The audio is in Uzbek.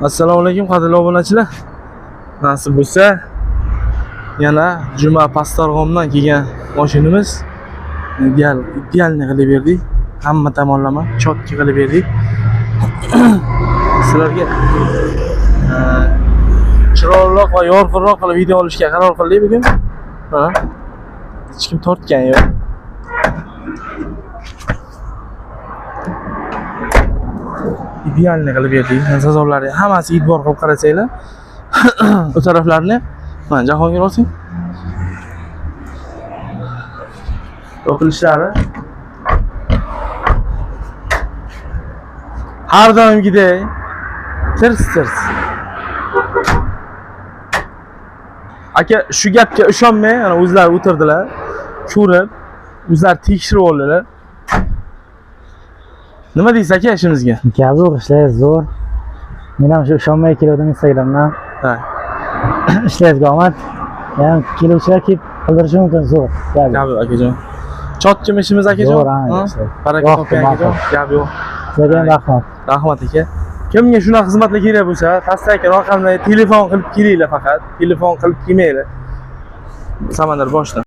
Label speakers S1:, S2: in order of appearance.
S1: Assalomu alaykum qadrli obunachilar. Nasib bo'lsa, yana juma Pastarg'omdan kelgan mashinamiz idealni qilib berdik. Hamma tomonlama chotki qilib berdik. Sizlarga chiroyliroq va yorqinroq qilib video olishga qaror qildik bugun. Hech kim tortgan yo'q. Idealni qilib berdik. Sazovlari hammasi e'tibor qilib qarasanglar. O taraflarni mana Jahongir olsang. O'qilishlari har doimgidek tirs. Aka, shu gapga ishonmang, ana o'zlari o'tirdilar, ko'rib, o'zlari tekshirib oldilar. Nima deysiz aka ishimizga?
S2: Gap zo'r, ishlar zo'r. Men ham shu ishonmay keldim Instagramdan.
S1: Ha.
S2: Ishlaringizga omad. Yana keluvchilar kelib qildirishi mumkin zo'r.
S1: Gap yo'q akajon. Chotkim ishimiz akajon.
S2: Zo'r, ha.
S1: Baraka toping akajon. Gap yo'q.
S2: Sizlarga ham rahmat.
S1: Rahmat aka. Kimga shunaqa xizmatlar kerak bo'lsa, pastdagi raqamga telefon qilib kelinglar faqat. Telefon qilib kelmanglar. Samandar boshdan.